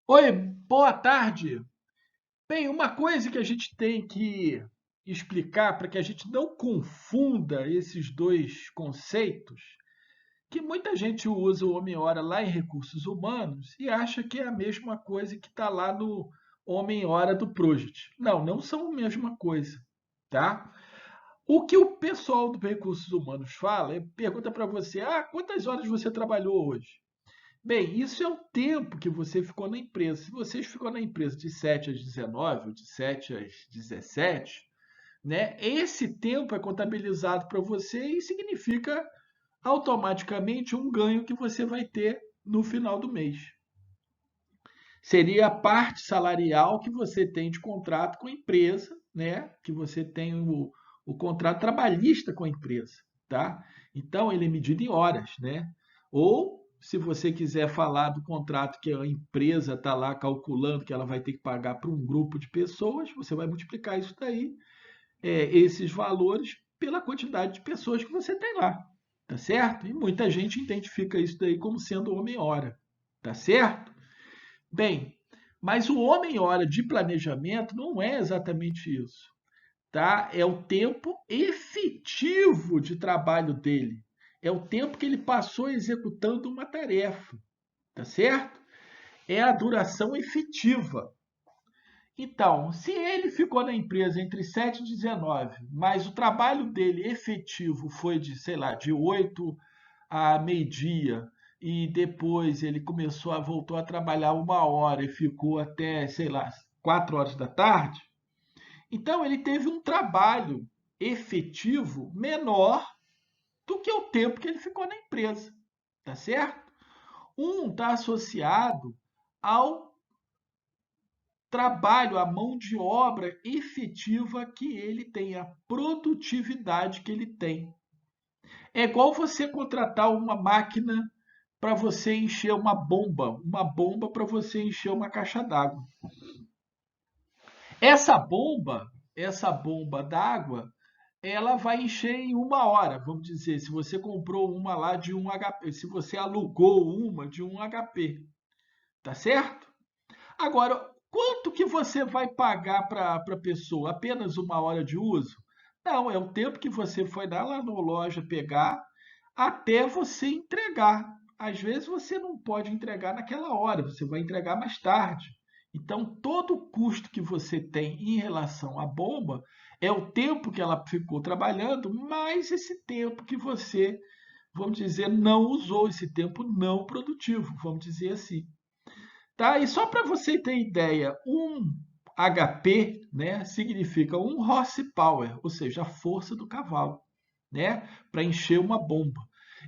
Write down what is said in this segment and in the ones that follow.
Oi, boa tarde. Bem, uma coisa que a gente tem que explicar para que a gente não confunda esses dois conceitos, que muita gente usa o homem-hora lá em recursos humanos e acha que é a mesma coisa que está lá no homem-hora do Project. Não, não são a mesma coisa, tá? O que o pessoal do recursos humanos fala, pergunta para você, quantas horas você trabalhou hoje? Bem, isso é o tempo que você ficou na empresa. Se você ficou na empresa de 7 às 19 ou de 7 às 17, né, esse tempo é contabilizado para você e significa automaticamente um ganho que você vai ter no final do mês. Seria a parte salarial que você tem de contrato com a empresa, né? Que você tem o contrato trabalhista com a empresa, tá? Então ele é medido em horas, né? Ou se você quiser falar do contrato que a empresa está lá calculando que ela vai ter que pagar para um grupo de pessoas, você vai multiplicar isso daí, esses valores, pela quantidade de pessoas que você tem lá, tá certo? E muita gente identifica isso daí como sendo homem-hora, tá certo? Bem, mas o homem-hora de planejamento não é exatamente isso, tá? É o tempo efetivo de trabalho dele. É o tempo que ele passou executando uma tarefa, tá certo? É a duração efetiva. Então, se ele ficou na empresa entre 7 e 19, mas o trabalho dele efetivo foi de, sei lá, de 8 a meio-dia, e depois ele voltou a trabalhar 1 hora e ficou até, sei lá, 4 horas da tarde, então ele teve um trabalho efetivo menor do que o tempo que ele ficou na empresa, tá certo? Um está associado ao trabalho, a mão de obra efetiva que ele tem, a produtividade que ele tem. É igual você contratar uma máquina para você encher uma bomba para você encher uma caixa d'água. Essa bomba d'água, ela vai encher em 1 hora, vamos dizer, se você comprou uma lá de 1 HP, se você alugou uma de 1 HP, tá certo? Agora, quanto que você vai pagar para a pessoa? Apenas 1 hora de uso? Não, é o tempo que você foi lá na loja pegar até você entregar. Às vezes você não pode entregar naquela hora, você vai entregar mais tarde. Então, todo o custo que você tem em relação à bomba é o tempo que ela ficou trabalhando, mais esse tempo que você, vamos dizer, não usou, esse tempo não produtivo, vamos dizer assim. Tá? E só para você ter ideia, um HP, né, significa um horsepower, ou seja, a força do cavalo, né, para encher uma bomba.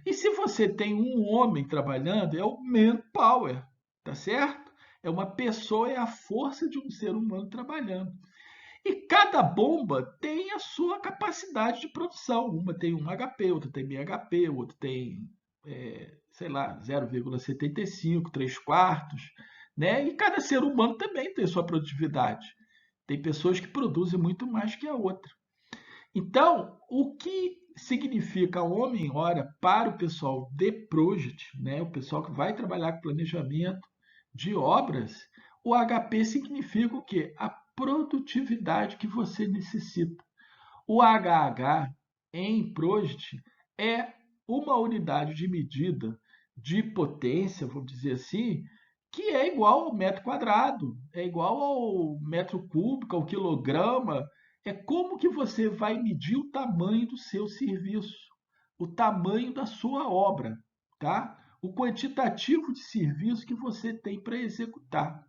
E se você tem um homem trabalhando, é o manpower, tá certo? É uma pessoa, é a força de um ser humano trabalhando. E cada bomba tem a sua capacidade de produção. Uma tem 1 HP, outra tem meio HP, outra tem, sei lá, 0,75, 3 quartos, né? E cada ser humano também tem sua produtividade. Tem pessoas que produzem muito mais que a outra. Então, o que significa homem-hora para o pessoal de project, né? O pessoal que vai trabalhar com planejamento de obras, o HP significa o quê? A produtividade que você necessita. O HH em project é uma unidade de medida de potência, vamos dizer assim, que é igual ao metro quadrado, é igual ao metro cúbico, ao quilograma. É como que você vai medir o tamanho do seu serviço, o tamanho da sua obra, tá? O quantitativo de serviço que você tem para executar.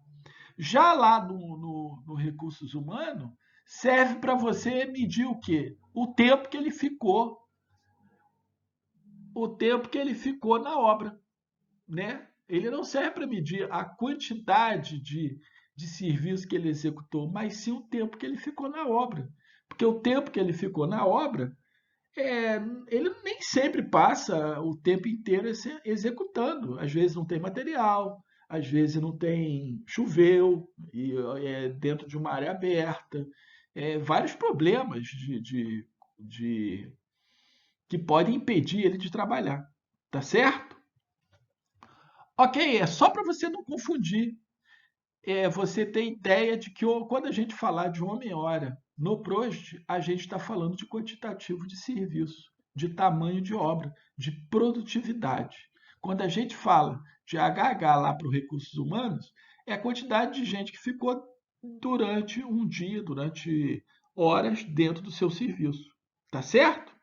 Já lá no recursos humanos, serve para você medir o quê? O tempo que ele ficou na obra, né? Ele não serve para medir a quantidade de serviço que ele executou, mas sim o tempo que ele ficou na obra. Porque o tempo que ele ficou na obra, é, ele nem sempre passa o tempo inteiro executando. Às vezes não tem material, às vezes não tem choveu, e é dentro de uma área aberta. Vários problemas de que podem impedir ele de trabalhar. Tá certo? Ok, é só para você não confundir. você tem ideia de que quando a gente falar de homem-hora no PROSD, a gente está falando de quantitativo de serviço, de tamanho de obra, de produtividade. Quando a gente fala de HH lá para os recursos humanos, é a quantidade de gente que ficou durante um dia, durante horas dentro do seu serviço. Tá certo?